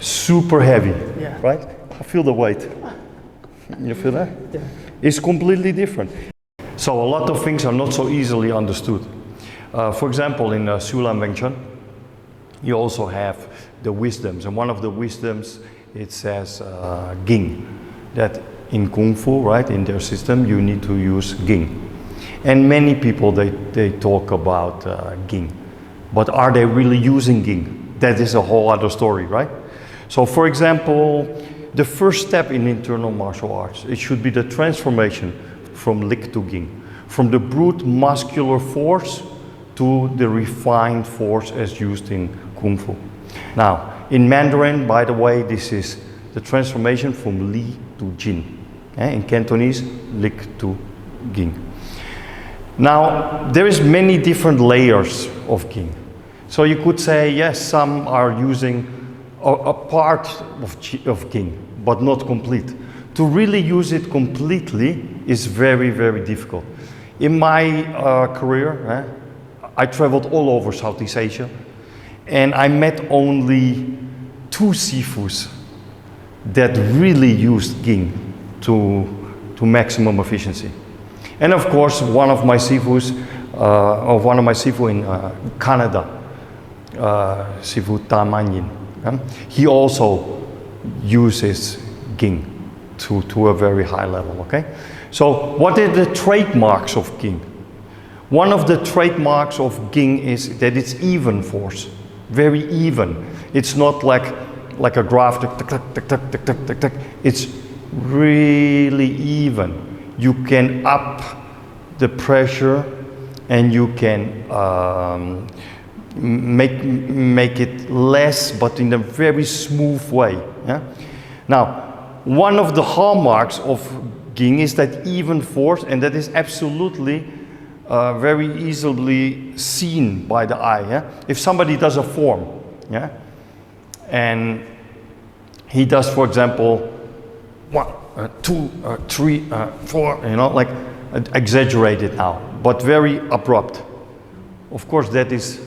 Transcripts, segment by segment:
super heavy, Yeah. right? I feel the weight. You feel that? Yeah. It's completely different. So a lot of things are not so easily understood. For example, in Sulam Wing Chun, you also have the wisdoms, and one of the wisdoms, it says Ging, that in Kung Fu, right, in their system, you need to use Ging. And many people, they talk about Ging, but are they really using Ging? That is a whole other story, right? So for example, the first step in internal martial arts, it should be the transformation from Lik to Ging, from the brute muscular force to the refined force as used in Kung Fu. Now, in Mandarin, by the way, this is the transformation from Li to Jin. In Cantonese, Lik to Ging. Now, there is many different layers of Ging. So you could say, yes, some are using a part of Ging, but not complete. To really use it completely is very, very difficult. In my career, I traveled all over Southeast Asia, and I met only 2 Sifus that really used Ging to maximum efficiency. And of course, one of my Sifus in Canada, Sifu Sergio, he also uses Ging to a very high level, okay? So what are the trademarks of Ging? One of the trademarks of Ging is that it's even force, very even. It's not like a graph, tick, tick, tick, tick, tick, tick, tick, tick. It's really even. You can up the pressure and you can make it less, but in a very smooth way. Yeah? Now, one of the hallmarks of Ging is that even force, and that is absolutely very easily seen by the eye. Yeah? If somebody does a form, yeah, and he does, for example, 1, 2, 3, 4, you know, like exaggerated now, but very abrupt. Of course, that is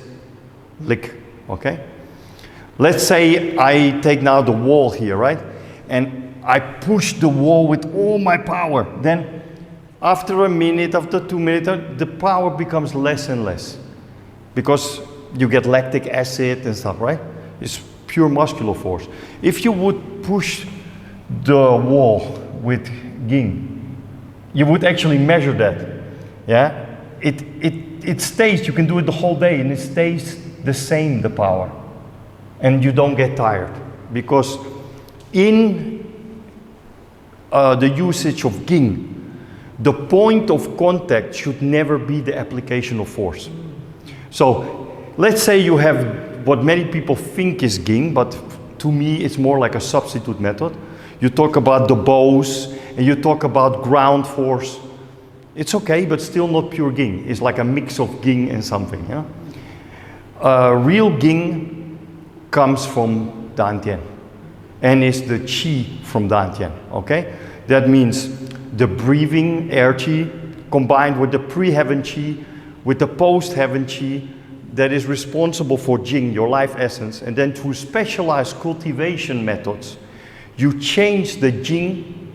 Lik, okay? Let's say I take now the wall here, right? And I push the wall with all my power. Then after a minute, after 2 minutes, the power becomes less and less. Because you get lactic acid and stuff, right? It's pure muscular force. If you would push the wall with Ging, you would actually measure that. Yeah? It stays, you can do it the whole day, and it stays the same, the power. And you don't get tired. Because in the usage of Ging, the point of contact should never be the application of force. So let's say you have what many people think is Ging, but to me it's more like a substitute method. You talk about the bows and you talk about ground force. It's okay, but still not pure Ging. It's like a mix of Ging and something. Yeah? Real Ging comes from Dantian, and is the Qi from Dantian. Okay? That means the breathing air Qi combined with the pre-heaven Qi, with the post-heaven Qi that is responsible for Jing, your life essence, and then through specialized cultivation methods, you change the Jing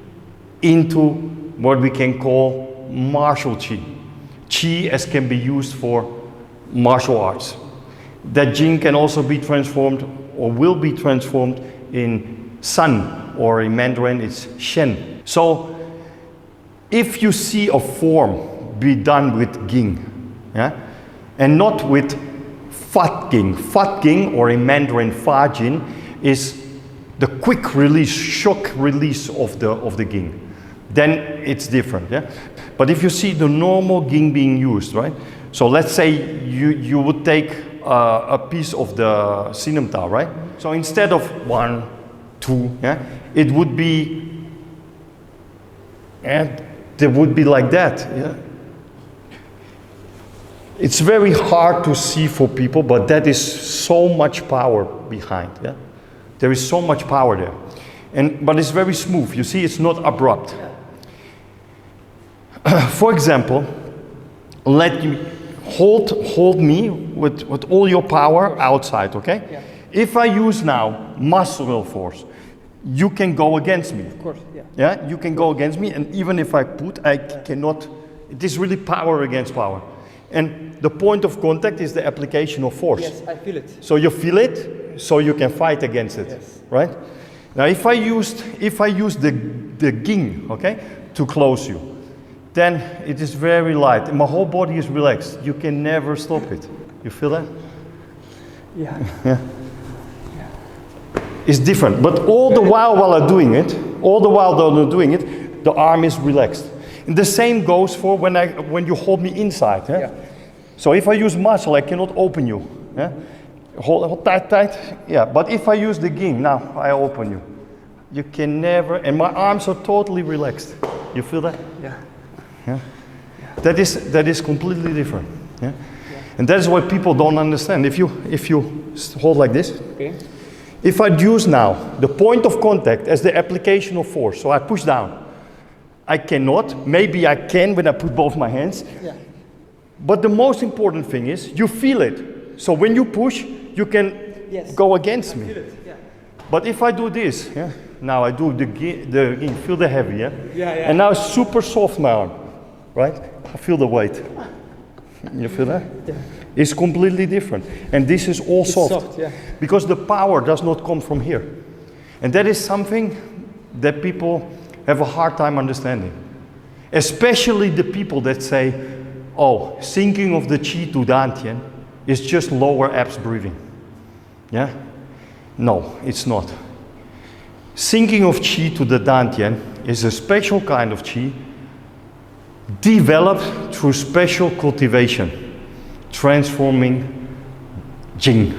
into what we can call martial Qi. Qi as can be used for martial arts. That Jing can also be transformed or will be transformed in San, or in Mandarin it's Shen. So if you see a form be done with Ging, yeah, and not with Fat Ging. Fat Ging, or in Mandarin Fa Jin, is the quick release, shock release of the Ging. Then it's different. Yeah? But if you see the normal Ging being used, right? So let's say you would take a piece of the scimitar, right? So instead of 1, 2, yeah, it would be, and there would be like that. Yeah? It's very hard to see for people, but that is so much power behind. Yeah? There is so much power there. But it's very smooth. You see, it's not abrupt. For example, let you hold me with all your power outside, okay? Yeah. If I use now muscular force, you can go against me. Of course, yeah. Yeah, you can go against me, and even if I put, I cannot. It is really power against power. And the point of contact is the application of force. Yes, I feel it. So you feel it, so you can fight against it, Yes. right? Now, if I use the ging, okay, to close you, then it is very light, and my whole body is relaxed. You can never stop it. You feel that? Yeah. Yeah. It's different, but all the while I'm doing it, the arm is relaxed. And the same goes for when you hold me inside. Yeah? Yeah. So if I use muscle, I cannot open you. Yeah? Hold tight. Yeah. But if I use the ging, now I open you. You can never, and my arms are totally relaxed. You feel that? Yeah. Yeah. That is completely different. Yeah. And that is what people don't understand. If you hold like this. Okay. If I use now the point of contact as the application of force, so I push down. I cannot, maybe I can when I put both my hands. Yeah. But the most important thing is you feel it. So when you push, you can go against me. Feel it. Yeah. But if I do this, yeah, now I do the feel the heavy, yeah? Yeah. And now it's super soft my arm, right? I feel the weight. You feel that? Yeah. It's completely different. And this is all soft. Yeah. Because the power does not come from here. And that is something that people have a hard time understanding. Especially the people that say, oh, sinking of the qi to dantian is just lower abs breathing. Yeah? No, it's not. Sinking of qi to the dantian is a special kind of qi developed through special cultivation, transforming jing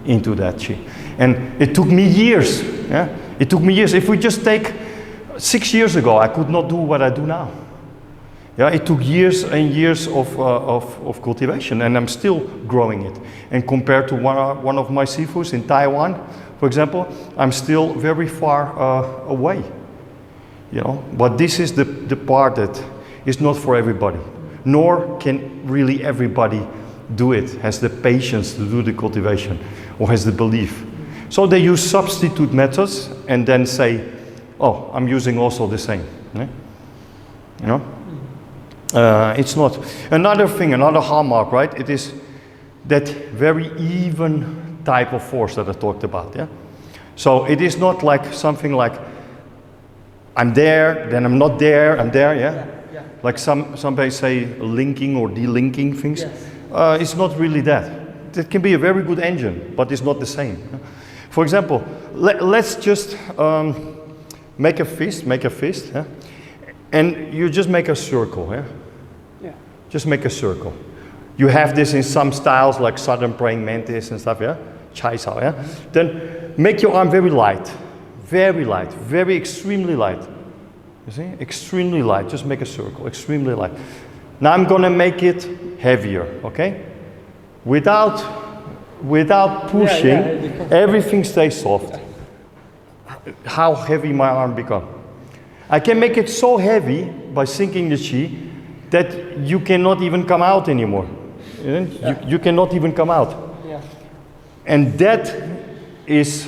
into that qi. And it took me years. Yeah? It took me years. If we just take 6 years ago, I could not do what I do now. Yeah, it took years and years of cultivation, and I'm still growing it. And compared to one of my Sifus in Taiwan, for example, I'm still very far away. You know, but this is the part that is not for everybody, nor can really everybody do it, has the patience to do the cultivation, or has the belief. So they use substitute methods and then say, oh, I'm using also the same. Yeah? You know? It's not. Another thing, another hallmark, right? It is that very even type of force that I talked about. Yeah. So it is not like something like I'm there, then I'm not there, I'm there. Yeah. Yeah. Like somebody say linking or delinking things. Yes. It's not really that. It can be a very good engine, but it's not the same. Yeah? For example, let's just make a fist. Yeah? And you just make a circle, yeah? Yeah. Just make a circle. You have this in some styles like Southern Praying Mantis and stuff, yeah? Chai Sao, yeah? Then make your arm very light, very extremely light. You see? Extremely light, just make a circle, extremely light. Now I'm gonna make it heavier, okay? Without pushing, everything stays soft. How heavy my arm become? I can make it so heavy by sinking the qi that you cannot even come out anymore. You cannot even come out. Yeah. And that is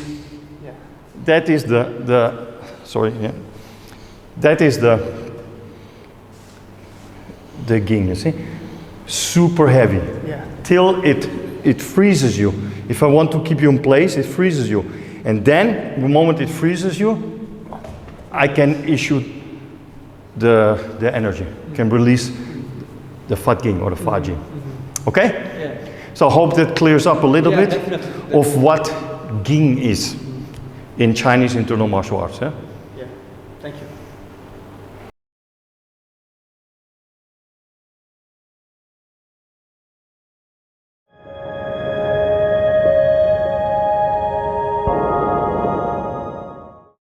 the sorry, yeah. That is the ging, you see? Super heavy. Yeah. Till it freezes you. If I want to keep you in place, it freezes you. And then, the moment it freezes you, I can issue the energy, can release the fat ging or the fa jing. Okay? Yeah. So I hope that clears up a little bit definitely. of what ging is in Chinese internal martial arts. Yeah?